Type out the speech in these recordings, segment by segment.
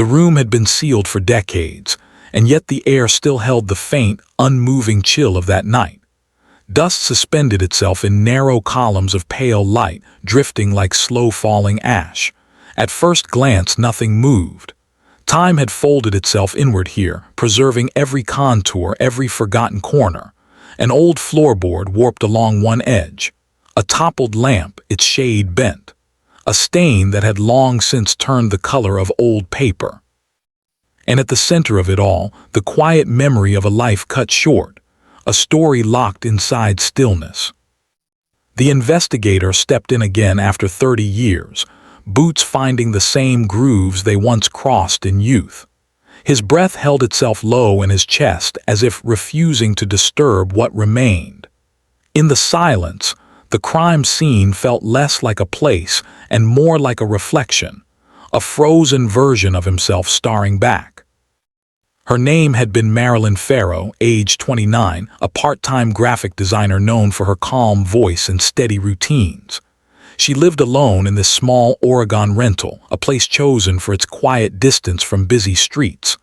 The room had been sealed for decades, and yet the air still held the faint, unmoving chill of that night. Dust suspended itself in narrow columns of pale light, drifting like slow-falling ash. At first glance, nothing moved. Time had folded itself inward here, preserving every contour, every forgotten corner. An old floorboard warped along one edge. A toppled lamp, its shade bent. A stain that had long since turned the color of old paper. And at the center of it all, the quiet memory of a life cut short, a story locked inside stillness. The investigator stepped in again after 30 years, boots finding the same grooves they once crossed in youth. His breath held itself low in his chest as if refusing to disturb what remained. In the silence, the crime scene felt less like a place and more like a reflection, a frozen version of himself staring back. Her name had been Marilyn Ferrow, age 29, a part-time graphic designer known for her calm voice and steady routines. She lived alone in this small Oregon rental, a place chosen for its quiet distance from busy streets.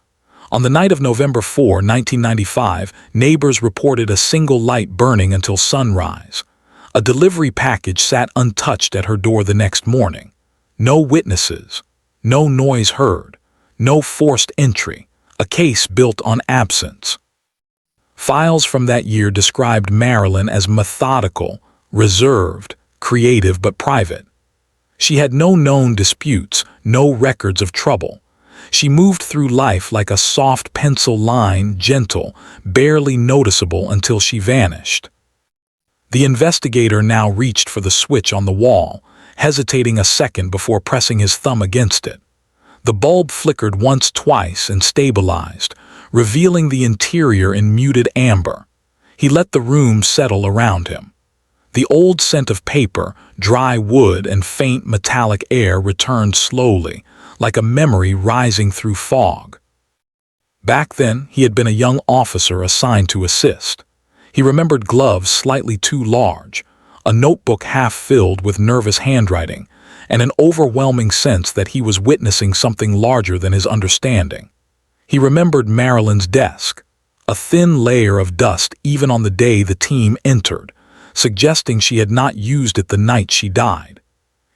On the night of November 4, 1995, neighbors reported a single light burning until sunrise. A delivery package sat untouched at her door the next morning. No witnesses, no noise heard, no forced entry, a case built on absence. Files from that year described Marilyn as methodical, reserved, creative but private. She had no known disputes, no records of trouble. She moved through life like a soft pencil line, gentle, barely noticeable until she vanished. The investigator now reached for the switch on the wall, hesitating a second before pressing his thumb against it. The bulb flickered once, twice, and stabilized, revealing the interior in muted amber. He let the room settle around him. The old scent of paper, dry wood, and faint metallic air returned slowly, like a memory rising through fog. Back then, he had been a young officer assigned to assist. He remembered gloves slightly too large, a notebook half filled with nervous handwriting, and an overwhelming sense that he was witnessing something larger than his understanding. He remembered Marilyn's desk, a thin layer of dust even on the day the team entered, suggesting she had not used it the night she died.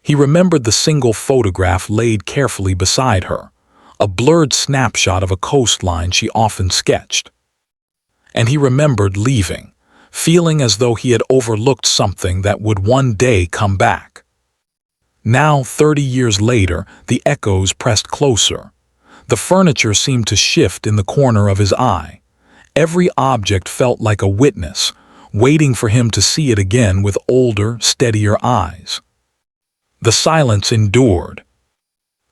He remembered the single photograph laid carefully beside her, a blurred snapshot of a coastline she often sketched. And he remembered leaving, feeling as though he had overlooked something that would one day come back. Now, 30 years later, the echoes pressed closer. The furniture seemed to shift in the corner of his eye. Every object felt like a witness, waiting for him to see it again with older, steadier eyes. The silence endured.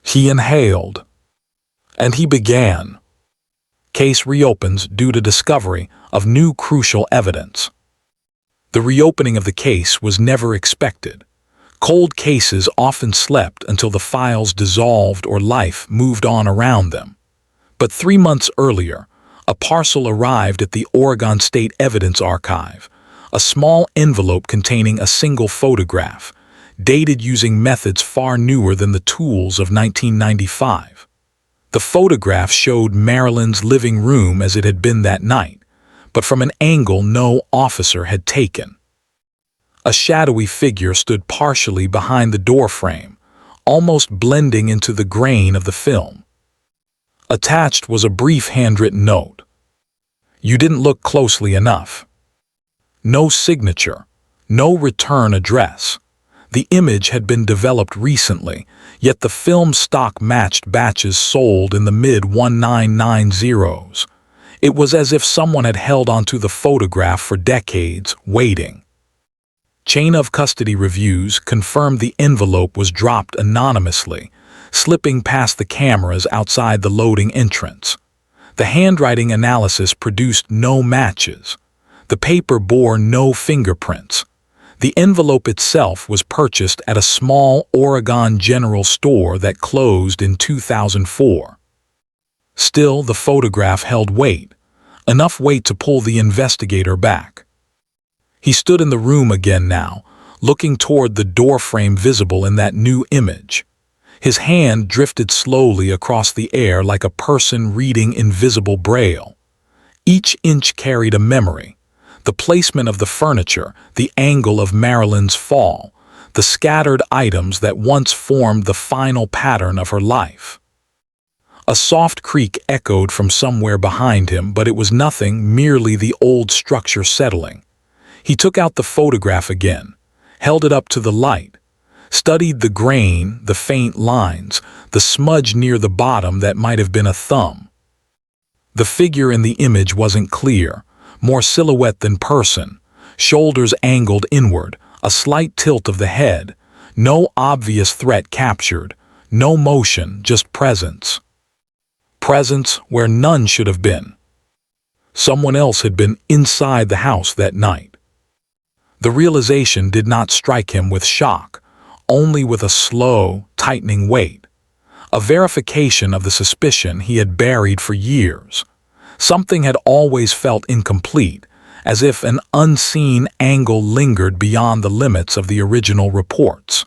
He inhaled. And he began. Case reopens due to discovery of new crucial evidence. The reopening of the case was never expected. Cold cases often slept until the files dissolved or life moved on around them. But 3 months earlier, a parcel arrived at the Oregon State Evidence Archive, a small envelope containing a single photograph, dated using methods far newer than the tools of 1995. The photograph showed Marilyn's living room as it had been that night, but from an angle no officer had taken. A shadowy figure stood partially behind the doorframe, almost blending into the grain of the film. Attached was a brief handwritten note. "You didn't look closely enough." No signature, no return address. The image had been developed recently, yet the film stock matched batches sold in the mid-1990s. It was as if someone had held onto the photograph for decades, waiting. Chain of custody reviews confirmed the envelope was dropped anonymously, slipping past the cameras outside the loading entrance. The handwriting analysis produced no matches. The paper bore no fingerprints. The envelope itself was purchased at a small Oregon general store that closed in 2004. Still, the photograph held weight, enough weight to pull the investigator back. He stood in the room again now, looking toward the doorframe visible in that new image. His hand drifted slowly across the air like a person reading invisible braille. Each inch carried a memory. The placement of the furniture, the angle of Marilyn's fall, the scattered items that once formed the final pattern of her life. A soft creak echoed from somewhere behind him, but it was nothing, merely the old structure settling. He took out the photograph again, held it up to the light, studied the grain, the faint lines, the smudge near the bottom that might have been a thumb. The figure in the image wasn't clear, more silhouette than person, shoulders angled inward, a slight tilt of the head, no obvious threat captured, no motion, just presence. Presence where none should have been. Someone else had been inside the house that night. The realization did not strike him with shock, only with a slow, tightening weight. A verification of the suspicion he had buried for years. Something had always felt incomplete, as if an unseen angle lingered beyond the limits of the original reports.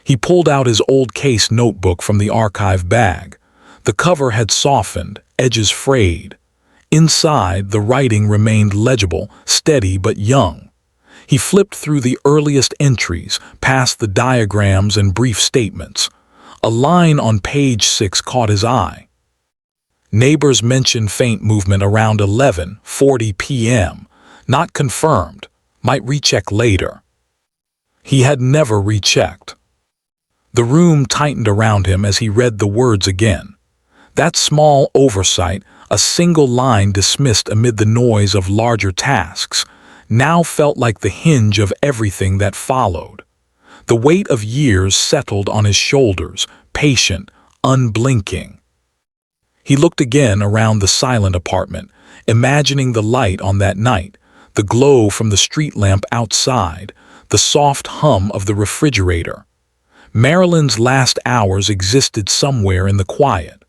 He pulled out his old case notebook from the archive bag. The cover had softened, edges frayed. Inside, the writing remained legible, steady but young. He flipped through the earliest entries, past the diagrams and brief statements. A line on page 6 caught his eye. Neighbors mentioned faint movement around 11:40 p.m. Not confirmed. Might recheck later. He had never rechecked. The room tightened around him as he read the words again. That small oversight, a single line dismissed amid the noise of larger tasks, now felt like the hinge of everything that followed. The weight of years settled on his shoulders, patient, unblinking. He looked again around the silent apartment, imagining the light on that night, the glow from the street lamp outside, the soft hum of the refrigerator. Marilyn's last hours existed somewhere in the quiet.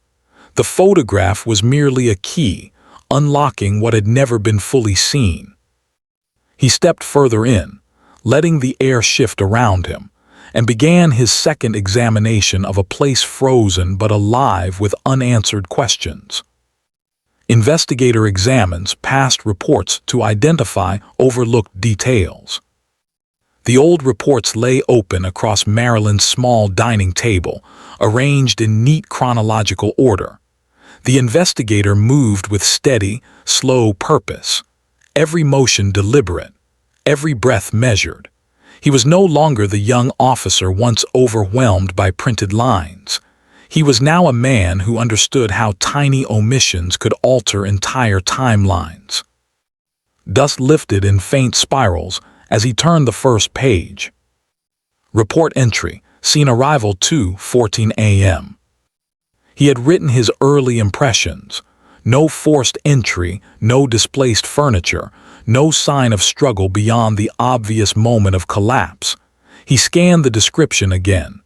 The photograph was merely a key, unlocking what had never been fully seen. He stepped further in, letting the air shift around him, and began his second examination of a place frozen but alive with unanswered questions. Investigator examines past reports to identify overlooked details. The old reports lay open across Marilyn's small dining table, arranged in neat chronological order. The investigator moved with steady, slow purpose, every motion deliberate, every breath measured. He was no longer the young officer once overwhelmed by printed lines. He was now a man who understood how tiny omissions could alter entire timelines. Dust lifted in faint spirals as he turned the first page. Report entry, scene arrival 2:14 a.m. He had written his early impressions. No forced entry, no displaced furniture, no sign of struggle beyond the obvious moment of collapse. He scanned the description again.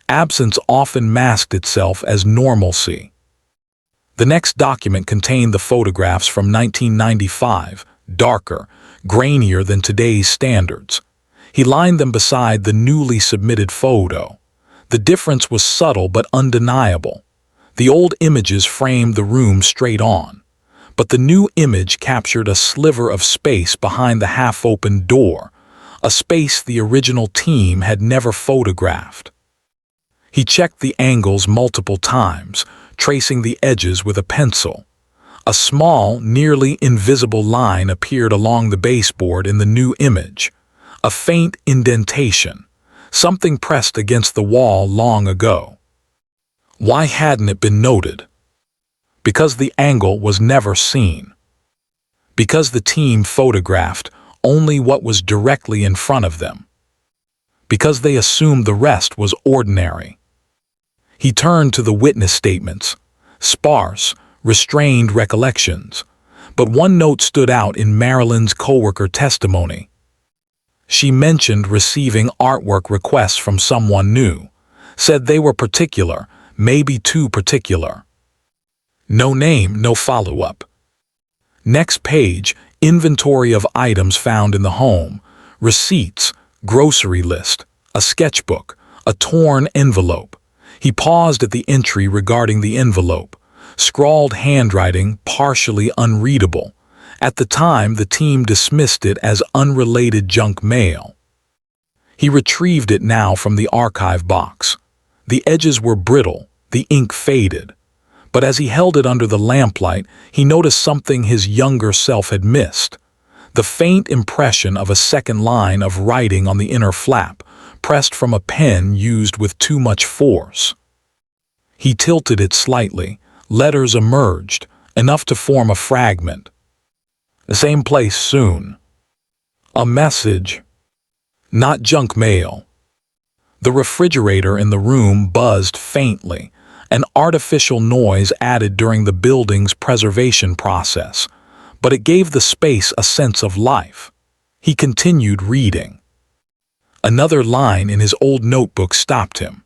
Absence often masked itself as normalcy. The next document contained the photographs from 1995, darker, grainier than today's standards. He lined them beside the newly submitted photo. The difference was subtle but undeniable. The old images framed the room straight on, but the new image captured a sliver of space behind the half-open door, a space the original team had never photographed. He checked the angles multiple times, tracing the edges with a pencil. A small, nearly invisible line appeared along the baseboard in the new image, a faint indentation, something pressed against the wall long ago. Why hadn't it been noted? Because the angle was never seen. Because the team photographed only what was directly in front of them. Because they assumed the rest was ordinary. He turned to the witness statements, sparse, restrained recollections, but one note stood out in Marilyn's coworker testimony. She mentioned receiving artwork requests from someone new, said they were particular, maybe too particular. No name, no follow-up. Next page, inventory of items found in the home, receipts, grocery list, a sketchbook, a torn envelope. He paused at the entry regarding the envelope, scrawled handwriting partially unreadable. At the time, the team dismissed it as unrelated junk mail. He retrieved it now from the archive box. The edges were brittle, the ink faded. But as he held it under the lamplight, he noticed something his younger self had missed. The faint impression of a second line of writing on the inner flap, pressed from a pen used with too much force. He tilted it slightly. Letters emerged, enough to form a fragment. The same place soon. A message. Not junk mail. The refrigerator in the room buzzed faintly, an artificial noise added during the building's preservation process, but it gave the space a sense of life. He continued reading. Another line in his old notebook stopped him.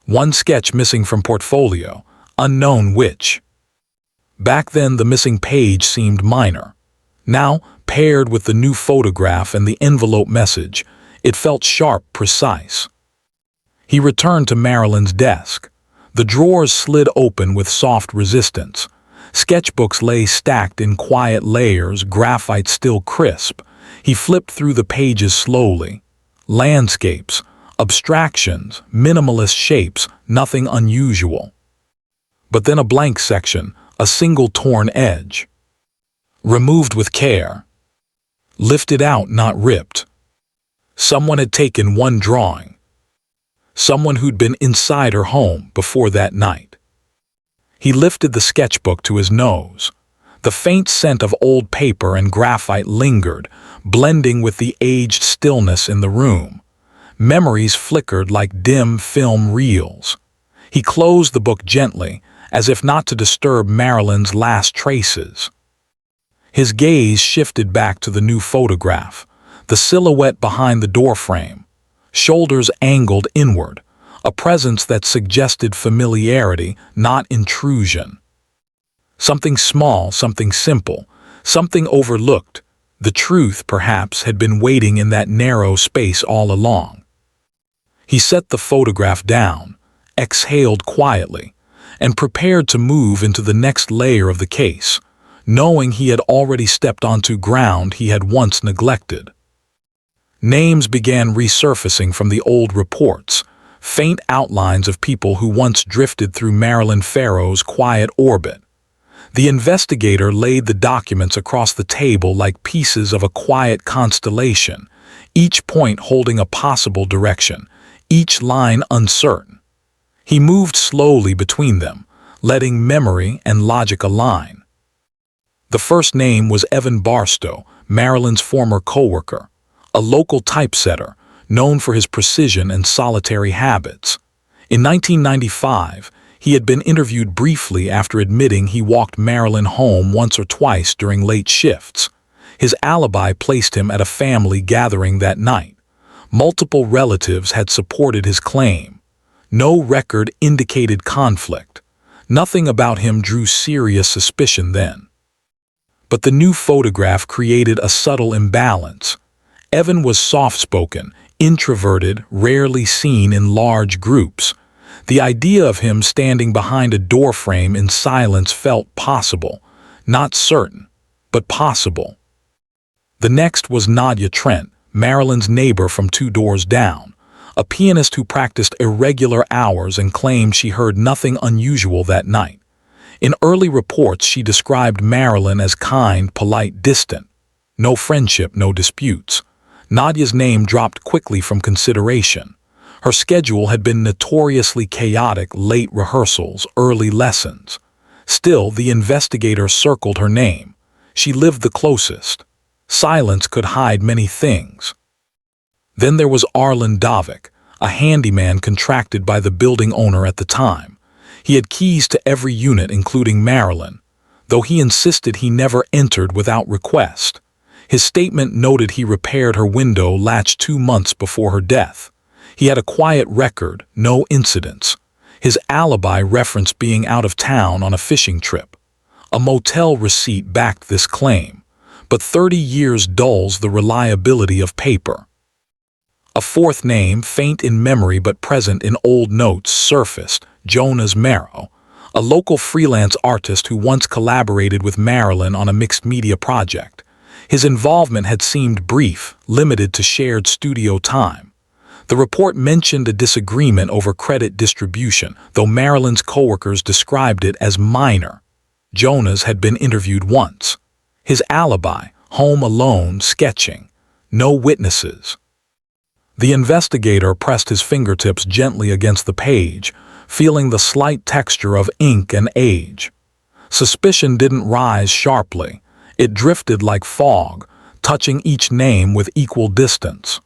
One sketch missing from portfolio, unknown which. Back then the missing page seemed minor. Now, paired with the new photograph and the envelope message, it felt sharp, precise. He returned to Marilyn's desk. The drawers slid open with soft resistance. Sketchbooks lay stacked in quiet layers, graphite still crisp. He flipped through the pages slowly. Landscapes, abstractions, minimalist shapes, nothing unusual. But then a blank section, a single torn edge. Removed with care. Lifted out, not ripped. Someone had taken one drawing. Someone who'd been inside her home before that night. He lifted the sketchbook to his nose. The faint scent of old paper and graphite lingered, blending with the aged stillness in the room. Memories flickered like dim film reels. He closed the book gently, as if not to disturb Marilyn's last traces. His gaze shifted back to the new photograph, the silhouette behind the doorframe, shoulders angled inward, a presence that suggested familiarity, not intrusion. Something small, something simple, something overlooked. The truth, perhaps, had been waiting in that narrow space all along. He set the photograph down, exhaled quietly, and prepared to move into the next layer of the case, knowing he had already stepped onto ground he had once neglected. Names began resurfacing from the old reports, faint outlines of people who once drifted through Marilyn Ferrow's quiet orbit. The investigator laid the documents across the table like pieces of a quiet constellation, each point holding a possible direction, each line uncertain. He moved slowly between them, letting memory and logic align. The first name was Evan Barstow, Marilyn's former coworker, a local typesetter, known for his precision and solitary habits. In 1995, he had been interviewed briefly after admitting he walked Marilyn home once or twice during late shifts. His alibi placed him at a family gathering that night. Multiple relatives had supported his claim. No record indicated conflict. Nothing about him drew serious suspicion then. But the new photograph created a subtle imbalance. Evan was soft-spoken, introverted, rarely seen in large groups. The idea of him standing behind a doorframe in silence felt possible, not certain, but possible. The next was Nadia Trent, Marilyn's neighbor from 2 doors down, a pianist who practiced irregular hours and claimed she heard nothing unusual that night. In early reports, she described Marilyn as kind, polite, distant. No friendship, no disputes. Nadia's name dropped quickly from consideration. Her schedule had been notoriously chaotic, late rehearsals, early lessons. Still, the investigator circled her name. She lived the closest. Silence could hide many things. Then there was Arlen Davik, a handyman contracted by the building owner at the time. He had keys to every unit, including Marilyn, though he insisted he never entered without request. His statement noted he repaired her window latch 2 months before her death. He had a quiet record, no incidents. His alibi referenced being out of town on a fishing trip. A motel receipt backed this claim, but 30 years dulls the reliability of paper. A fourth name, faint in memory but present in old notes, surfaced: Jonas Marrow, a local freelance artist who once collaborated with Marilyn on a mixed-media project. His involvement had seemed brief, limited to shared studio time. The report mentioned a disagreement over credit distribution, though Marilyn's coworkers described it as minor. Jonas had been interviewed once. His alibi: home alone, sketching. No witnesses. The investigator pressed his fingertips gently against the page, feeling the slight texture of ink and age. Suspicion didn't rise sharply. It drifted like fog, touching each name with equal distance.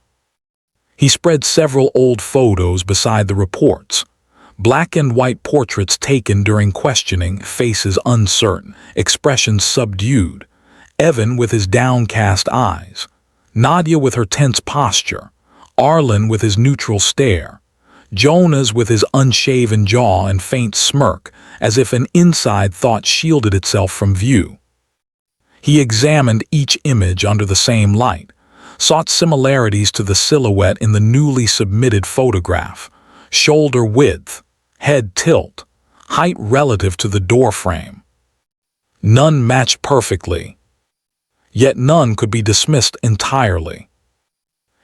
He spread several old photos beside the reports. Black and white portraits taken during questioning, faces uncertain, expressions subdued. Evan with his downcast eyes. Nadia with her tense posture. Arlen with his neutral stare. Jonas with his unshaven jaw and faint smirk, as if an inside thought shielded itself from view. He examined each image under the same light, sought similarities to the silhouette in the newly submitted photograph: shoulder width, head tilt, height relative to the doorframe. None matched perfectly, yet none could be dismissed entirely.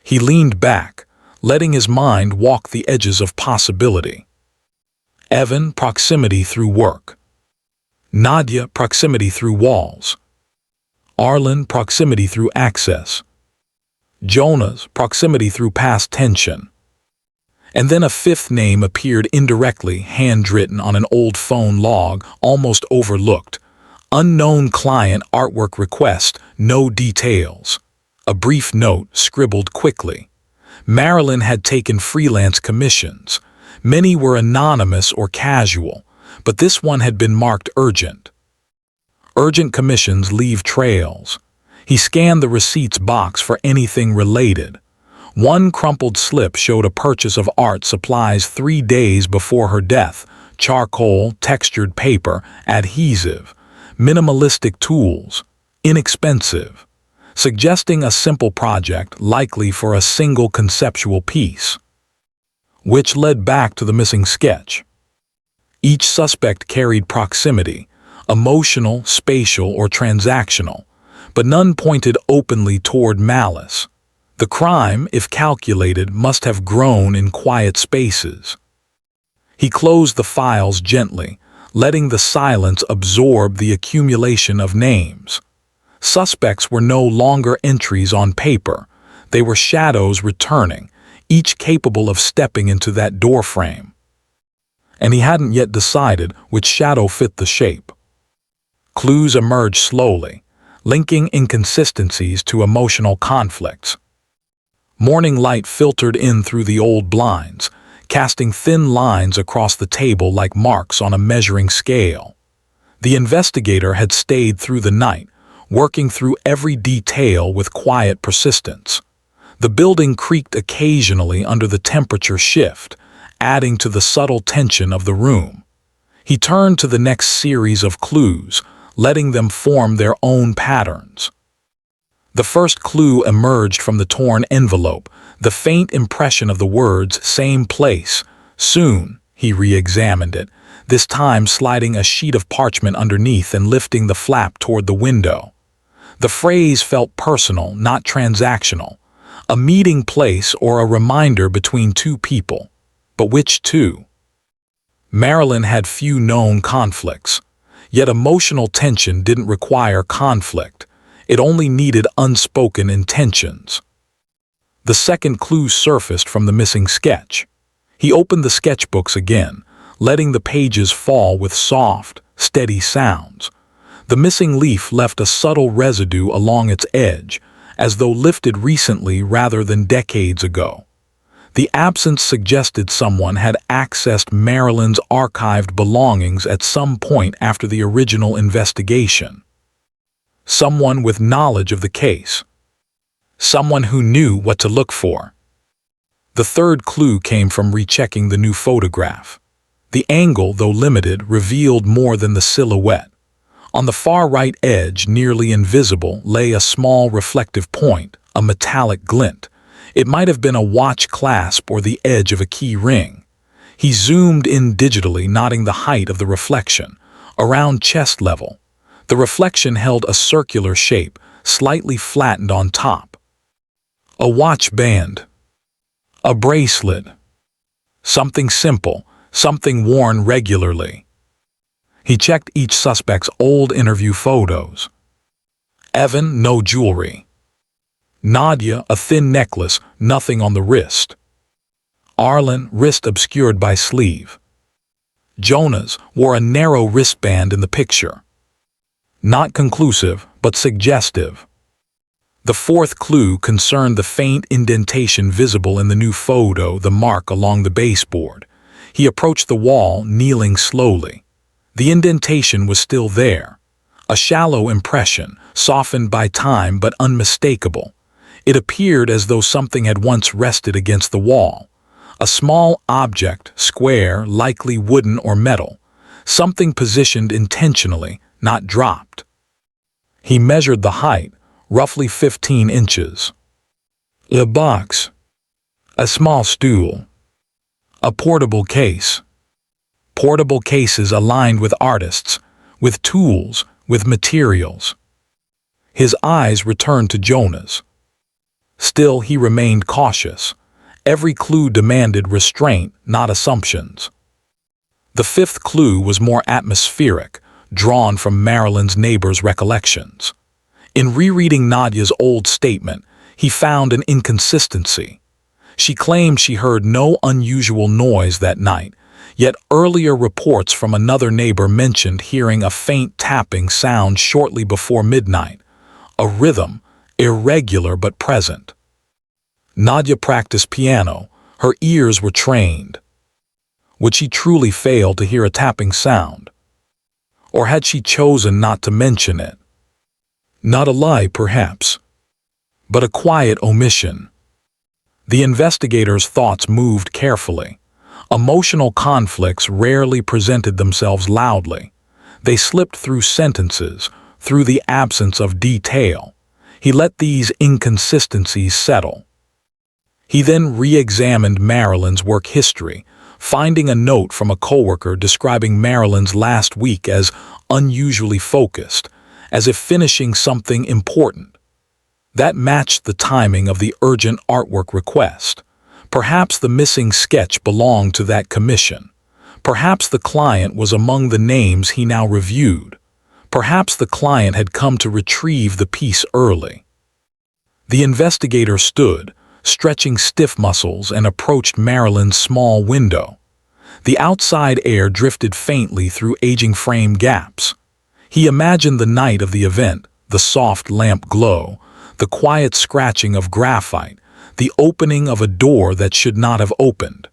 He leaned back, letting his mind walk the edges of possibility. Evan, proximity through work. Nadia, proximity through walls. Arlen, proximity through access. Jonas, proximity through past tension. And then a fifth name appeared indirectly, handwritten on an old phone log, almost overlooked. Unknown client, artwork request, no details. A brief note, scribbled quickly. Marilyn had taken freelance commissions. Many were anonymous or casual, but this one had been marked urgent. Urgent commissions leave trails. He scanned the receipts box for anything related. One crumpled slip showed a purchase of art supplies 3 days before her death: charcoal, textured paper, adhesive, minimalistic tools, inexpensive, suggesting a simple project likely for a single conceptual piece. Which led back to the missing sketch. Each suspect carried proximity, emotional, spatial, or transactional, but none pointed openly toward malice. The crime, if calculated, must have grown in quiet spaces. He closed the files gently, letting the silence absorb the accumulation of names. Suspects were no longer entries on paper. They were shadows returning, each capable of stepping into that doorframe. And he hadn't yet decided which shadow fit the shape. Clues emerged slowly, linking inconsistencies to emotional conflicts. Morning light filtered in through the old blinds, casting thin lines across the table like marks on a measuring scale. The investigator had stayed through the night, working through every detail with quiet persistence. The building creaked occasionally under the temperature shift, adding to the subtle tension of the room. He turned to the next series of clues, letting them form their own patterns. The first clue emerged from the torn envelope, the faint impression of the words "same place, soon." He re-examined it, this time sliding a sheet of parchment underneath and lifting the flap toward the window. The phrase felt personal, not transactional, a meeting place or a reminder between two people. But which two? Marilyn had few known conflicts. Yet emotional tension didn't require conflict. It only needed unspoken intentions. The second clue surfaced from the missing sketch. He opened the sketchbooks again, letting the pages fall with soft, steady sounds. The missing leaf left a subtle residue along its edge, as though lifted recently rather than decades ago. The absence suggested someone had accessed Marilyn's archived belongings at some point after the original investigation. Someone with knowledge of the case. Someone who knew what to look for. The third clue came from rechecking the new photograph. The angle, though limited, revealed more than the silhouette. On the far right edge, nearly invisible, lay a small reflective point, a metallic glint. It might have been a watch clasp or the edge of a key ring. He zoomed in digitally, noting the height of the reflection, around chest level. The reflection held a circular shape, slightly flattened on top. A watch band. A bracelet. Something simple, something worn regularly. He checked each suspect's old interview photos. Evan, no jewelry. Nadia, a thin necklace, nothing on the wrist. Arlen, wrist obscured by sleeve. Jonas wore a narrow wristband in the picture. Not conclusive, but suggestive. The fourth clue concerned the faint indentation visible in the new photo, the mark along the baseboard. He approached the wall, kneeling slowly. The indentation was still there. A shallow impression, softened by time but unmistakable. It appeared as though something had once rested against the wall. A small object, square, likely wooden or metal. Something positioned intentionally, not dropped. He measured the height, roughly 15 inches. A box. A small stool. A portable case. Portable cases aligned with artists, with tools, with materials. His eyes returned to Jonas. Still, he remained cautious. Every clue demanded restraint, not assumptions. The fifth clue was more atmospheric, drawn from Marilyn's neighbor's recollections. In rereading Nadia's old statement, he found an inconsistency. She claimed she heard no unusual noise that night, yet earlier reports from another neighbor mentioned hearing a faint tapping sound shortly before midnight, a rhythm, irregular but present. Nadia practiced piano. Her ears were trained. Would she truly fail to hear a tapping sound? Or had she chosen not to mention it? Not a lie, perhaps, but a quiet omission. The investigator's thoughts moved carefully. Emotional conflicts rarely presented themselves loudly. They slipped through sentences, through the absence of detail. He let these inconsistencies settle. He then re-examined Marilyn's work history, finding a note from a coworker describing Marilyn's last week as unusually focused, as if finishing something important. That matched the timing of the urgent artwork request. Perhaps the missing sketch belonged to that commission. Perhaps the client was among the names he now reviewed. Perhaps the client had come to retrieve the piece early. The investigator stood, stretching stiff muscles, and approached Marilyn's small window. The outside air drifted faintly through aging frame gaps. He imagined the night of the event, the soft lamp glow, the quiet scratching of graphite, the opening of a door that should not have opened.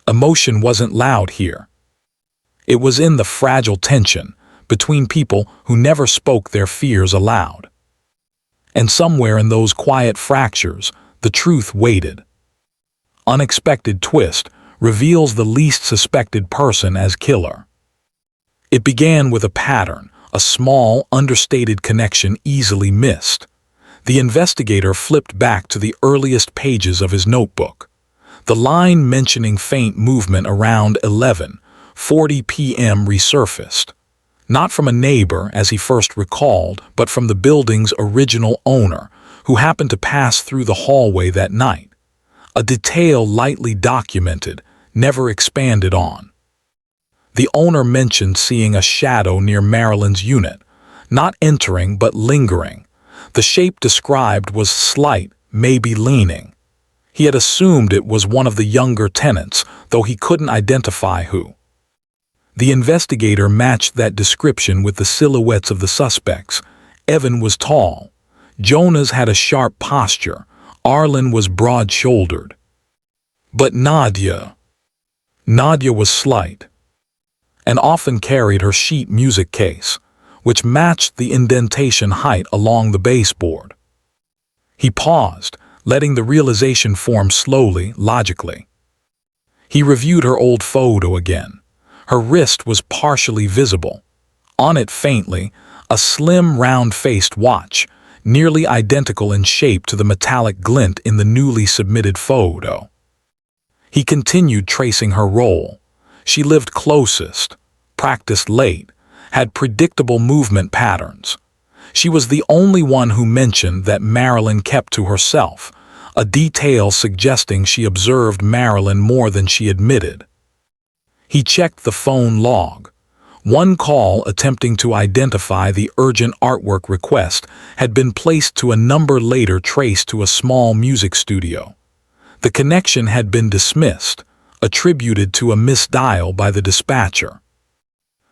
Emotion wasn't loud here. It was in the fragile tension between people who never spoke their fears aloud. And somewhere in those quiet fractures, the truth waited. Unexpected twist reveals the least suspected person as killer. It began with a pattern, a small, understated connection easily missed. The investigator flipped back to the earliest pages of his notebook. The line mentioning faint movement around 11:40 p.m. resurfaced. Not from a neighbor, as he first recalled, but from the building's original owner, who happened to pass through the hallway that night. A detail lightly documented, never expanded on. The owner mentioned seeing a shadow near Marilyn's unit, not entering but lingering. The shape described was slight, maybe leaning. He had assumed it was one of the younger tenants, though he couldn't identify who. The investigator matched that description with the silhouettes of the suspects. Evan was tall. Jonas had a sharp posture. Arlen was broad-shouldered. But Nadia was slight, and often carried her sheet music case, which matched the indentation height along the baseboard. He paused, letting the realization form slowly, logically. He reviewed her old photo again. Her wrist was partially visible. On it faintly, a slim, round-faced watch, nearly identical in shape to the metallic glint in the newly submitted photo. He continued tracing her role. She lived closest, practiced late, had predictable movement patterns. She was the only one who mentioned that Marilyn kept to herself, a detail suggesting she observed Marilyn more than she admitted. He checked the phone log. One call attempting to identify the urgent artwork request had been placed to a number later traced to a small music studio. The connection had been dismissed, attributed to a misdial by the dispatcher.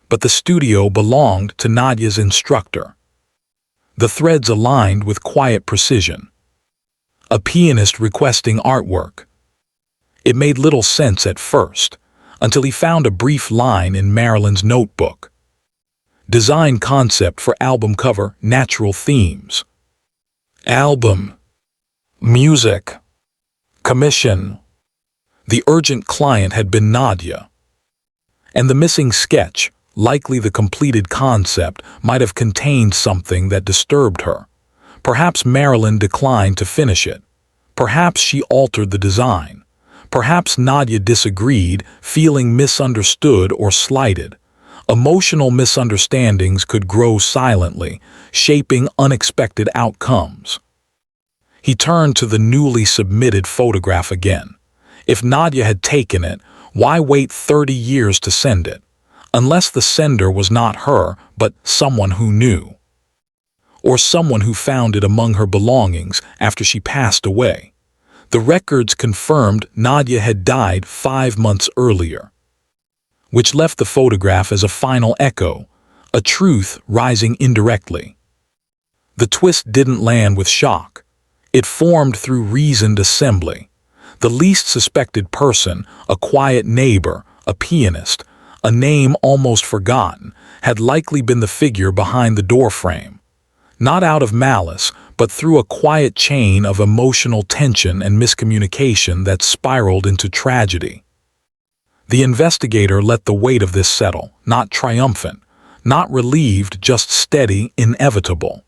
But the studio belonged to Nadia's instructor. The threads aligned with quiet precision. A pianist requesting artwork. It made little sense at first, until he found a brief line in Marilyn's notebook. Design concept for album cover, natural themes. Album. Music. Commission. The urgent client had been Nadia. And the missing sketch, likely the completed concept, might have contained something that disturbed her. Perhaps Marilyn declined to finish it. Perhaps she altered the design. Perhaps Nadia disagreed, feeling misunderstood or slighted. Emotional misunderstandings could grow silently, shaping unexpected outcomes. He turned to the newly submitted photograph again. If Nadia had taken it, why wait 30 years to send it? Unless the sender was not her, but someone who knew. Or someone who found it among her belongings after she passed away. The records confirmed Nadia had died 5 months earlier, which left the photograph as a final echo, a truth rising indirectly. The twist didn't land with shock. It formed through reasoned assembly. The least suspected person, a quiet neighbor, a pianist, a name almost forgotten, had likely been the figure behind the doorframe. Not out of malice, but through a quiet chain of emotional tension and miscommunication that spiraled into tragedy. The investigator let the weight of this settle, not triumphant, not relieved, just steady, inevitable.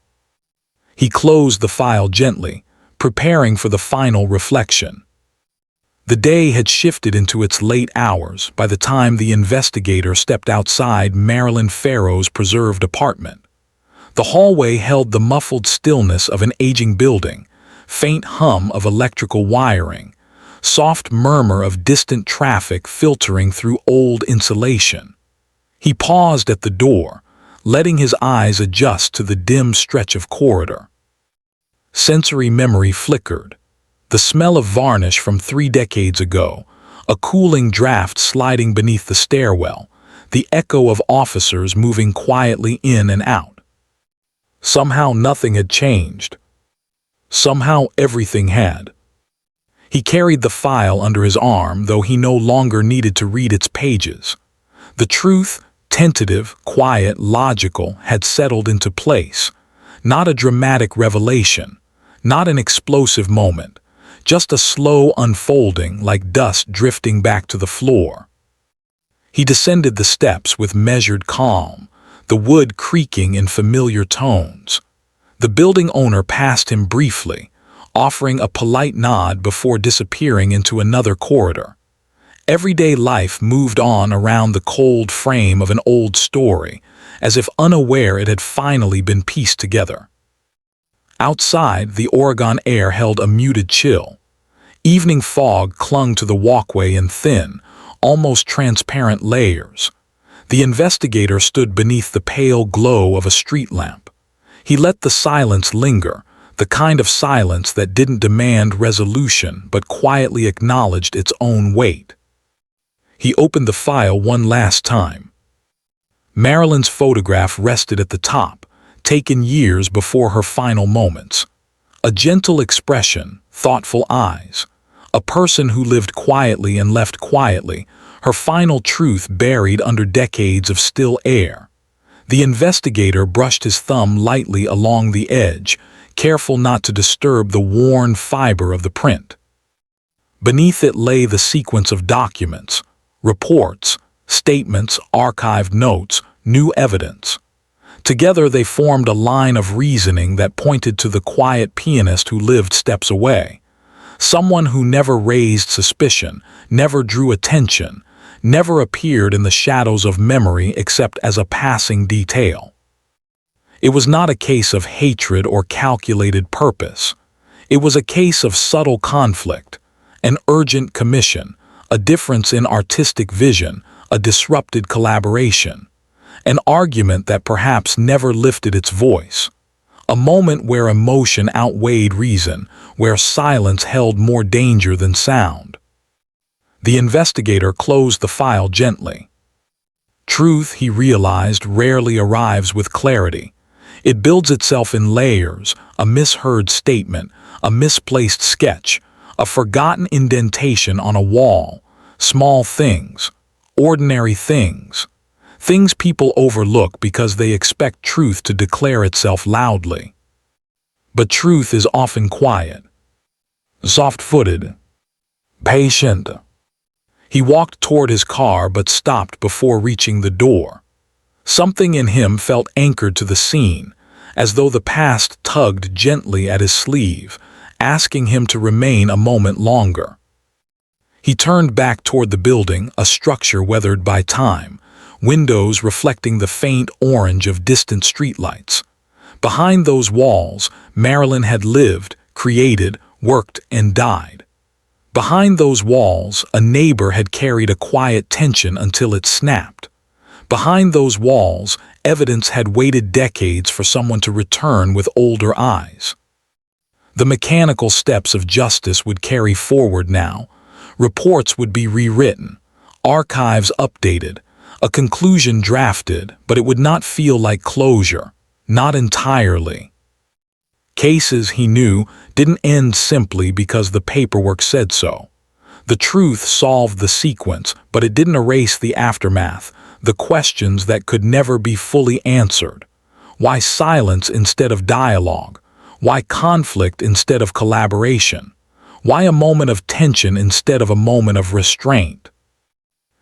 He closed the file gently, preparing for the final reflection. The day had shifted into its late hours by the time the investigator stepped outside Marilyn Ferrow's preserved apartment. The hallway held the muffled stillness of an aging building, faint hum of electrical wiring, soft murmur of distant traffic filtering through old insulation. He paused at the door, letting his eyes adjust to the dim stretch of corridor. Sensory memory flickered. The smell of varnish from 3 decades ago, a cooling draft sliding beneath the stairwell, the echo of officers moving quietly in and out. Somehow nothing had changed. Somehow everything had. He carried the file under his arm, though he no longer needed to read its pages. The truth, tentative, quiet, logical, had settled into place. Not a dramatic revelation, not an explosive moment, just a slow unfolding like dust drifting back to the floor. He descended the steps with measured calm, the wood creaking in familiar tones. The building owner passed him briefly, offering a polite nod before disappearing into another corridor. Everyday life moved on around the cold frame of an old story, as if unaware it had finally been pieced together. Outside, the Oregon air held a muted chill. Evening fog clung to the walkway in thin, almost transparent layers. The investigator stood beneath the pale glow of a street lamp. He let the silence linger, the kind of silence that didn't demand resolution but quietly acknowledged its own weight. He opened the file one last time. Marilyn's photograph rested at the top, taken years before her final moments. A gentle expression, thoughtful eyes. A person who lived quietly and left quietly, her final truth buried under decades of still air. The investigator brushed his thumb lightly along the edge, careful not to disturb the worn fiber of the print. Beneath it lay the sequence of documents, reports, statements, archived notes, new evidence. Together they formed a line of reasoning that pointed to the quiet pianist who lived steps away. Someone who never raised suspicion, never drew attention, never appeared in the shadows of memory except as a passing detail. It was not a case of hatred or calculated purpose. It was a case of subtle conflict, an urgent commission, a difference in artistic vision, a disrupted collaboration, an argument that perhaps never lifted its voice, a moment where emotion outweighed reason, where silence held more danger than sound. The investigator closed the file gently. Truth, he realized, rarely arrives with clarity. It builds itself in layers, a misheard statement, a misplaced sketch, a forgotten indentation on a wall, small things, ordinary things, things people overlook because they expect truth to declare itself loudly. But truth is often quiet, soft-footed, patient. He walked toward his car but stopped before reaching the door. Something in him felt anchored to the scene, as though the past tugged gently at his sleeve, asking him to remain a moment longer. He turned back toward the building, a structure weathered by time, windows reflecting the faint orange of distant streetlights. Behind those walls, Marilyn had lived, created, worked, and died. Behind those walls, a neighbor had carried a quiet tension until it snapped. Behind those walls, evidence had waited decades for someone to return with older eyes. The mechanical steps of justice would carry forward now. Reports would be rewritten, archives updated, a conclusion drafted, but it would not feel like closure, not entirely. Cases, he knew, didn't end simply because the paperwork said so. The truth solved the sequence, but it didn't erase the aftermath, the questions that could never be fully answered. Why silence instead of dialogue? Why conflict instead of collaboration? Why a moment of tension instead of a moment of restraint?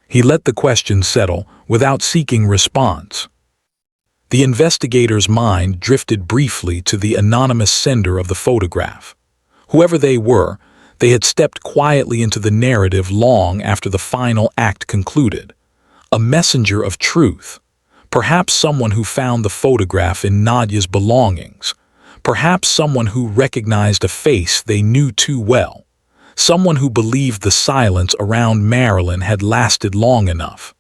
He let the question settle without seeking response. The investigator's mind drifted briefly to the anonymous sender of the photograph. Whoever they were, they had stepped quietly into the narrative long after the final act concluded. A messenger of truth. Perhaps someone who found the photograph in Nadia's belongings. Perhaps someone who recognized a face they knew too well. Someone who believed the silence around Marilyn had lasted long enough.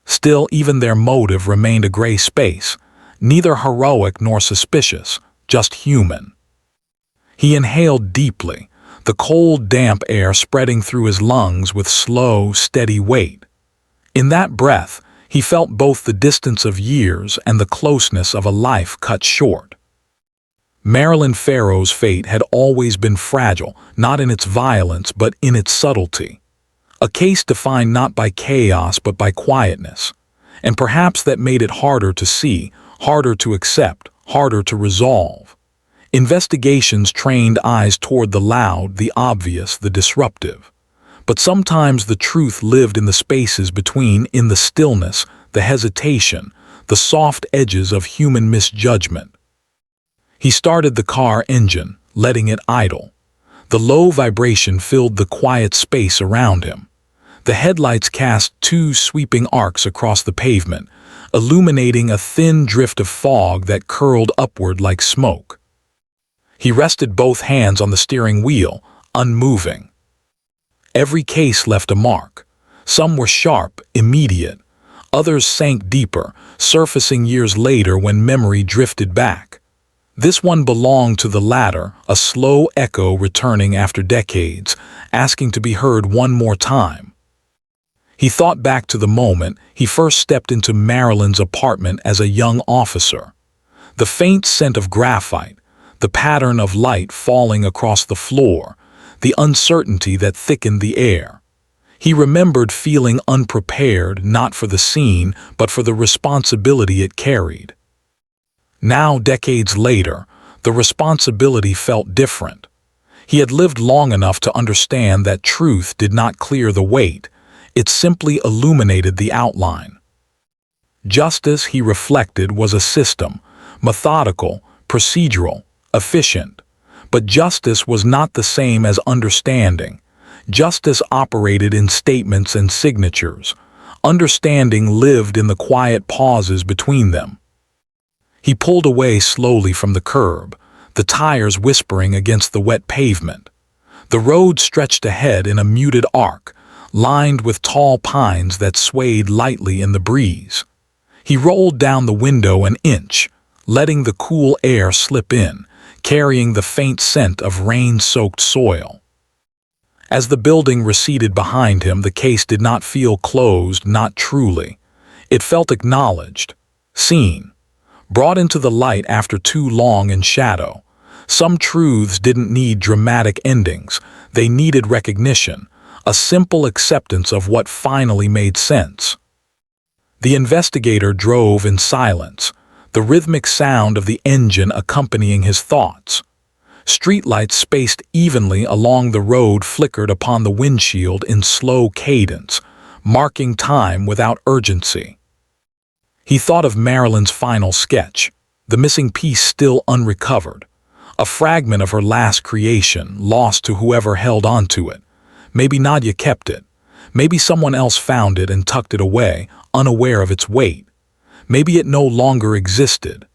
Still, even their motive remained a gray space, neither heroic nor suspicious, just human. He inhaled deeply, the cold, damp air spreading through his lungs with slow, steady weight. In that breath, he felt both the distance of years and the closeness of a life cut short. Marilyn Ferrow's fate had always been fragile, not in its violence but in its subtlety. A case defined not by chaos but by quietness, and perhaps that made it harder to see, harder to accept, harder to resolve. Investigations trained eyes toward the loud, the obvious, the disruptive. But sometimes the truth lived in the spaces between, in the stillness, the hesitation, the soft edges of human misjudgment. He started the car engine, letting it idle. The low vibration filled the quiet space around him. The headlights cast two sweeping arcs across the pavement, illuminating a thin drift of fog that curled upward like smoke. He rested both hands on the steering wheel, unmoving. Every case left a mark. Some were sharp, immediate. Others sank deeper, surfacing years later when memory drifted back. This one belonged to the latter, a slow echo returning after decades, asking to be heard one more time. He thought back to the moment he first stepped into Marilyn's apartment as a young officer. The faint scent of graphite, the pattern of light falling across the floor, the uncertainty that thickened the air. He remembered feeling unprepared not for the scene but for the responsibility it carried. Now, decades later, the responsibility felt different. He had lived long enough to understand that truth did not clear the weight, it simply illuminated the outline. Justice, he reflected, was a system, methodical, procedural, efficient. But justice was not the same as understanding. Justice operated in statements and signatures. Understanding lived in the quiet pauses between them. He pulled away slowly from the curb, the tires whispering against the wet pavement. The road stretched ahead in a muted arc, lined with tall pines that swayed lightly in the breeze. He rolled down the window an inch, letting the cool air slip in, carrying the faint scent of rain-soaked soil. As the building receded behind him, the case did not feel closed, not truly. It felt acknowledged, seen, brought into the light after too long in shadow. Some truths didn't need dramatic endings. They needed recognition, a simple acceptance of what finally made sense. The investigator drove in silence, the rhythmic sound of the engine accompanying his thoughts. Streetlights spaced evenly along the road flickered upon the windshield in slow cadence, marking time without urgency. He thought of Marilyn's final sketch, the missing piece still unrecovered, a fragment of her last creation lost to whoever held onto it. Maybe Nadia kept it. Maybe someone else found it and tucked it away, unaware of its weight. Maybe it no longer existed.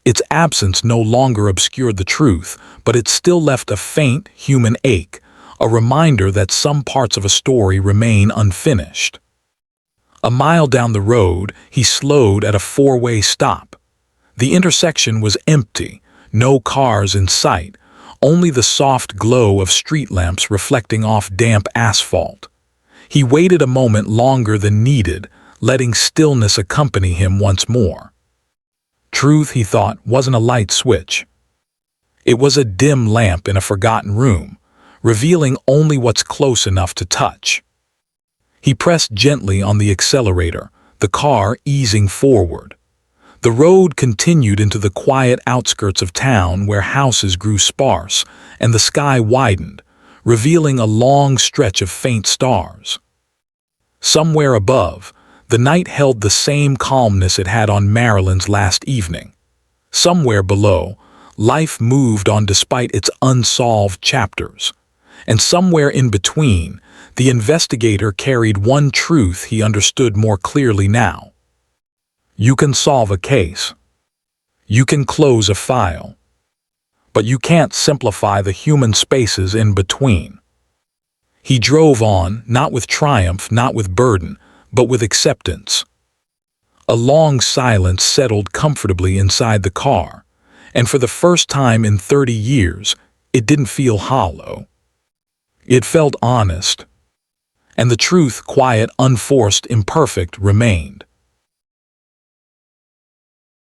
Its absence no longer obscured the truth, but it still left a faint, human ache, a reminder that some parts of a story remain unfinished. A mile down the road, he slowed at a four-way stop. The intersection was empty, no cars in sight, only the soft glow of street lamps reflecting off damp asphalt. He waited a moment longer than needed, letting stillness accompany him once more. Truth, he thought, wasn't a light switch. It was a dim lamp in a forgotten room, revealing only what's close enough to touch. He pressed gently on the accelerator, the car easing forward. The road continued into the quiet outskirts of town where houses grew sparse, and the sky widened, revealing a long stretch of faint stars. Somewhere above, the night held the same calmness it had on Marilyn's last evening. Somewhere below, life moved on despite its unsolved chapters. And somewhere in between, the investigator carried one truth he understood more clearly now. You can solve a case. You can close a file. But you can't simplify the human spaces in between. He drove on, not with triumph, not with burden, but with acceptance. A long silence settled comfortably inside the car, and for the first time in 30 years, it didn't feel hollow. It felt honest. And the truth, quiet, unforced, imperfect, remained.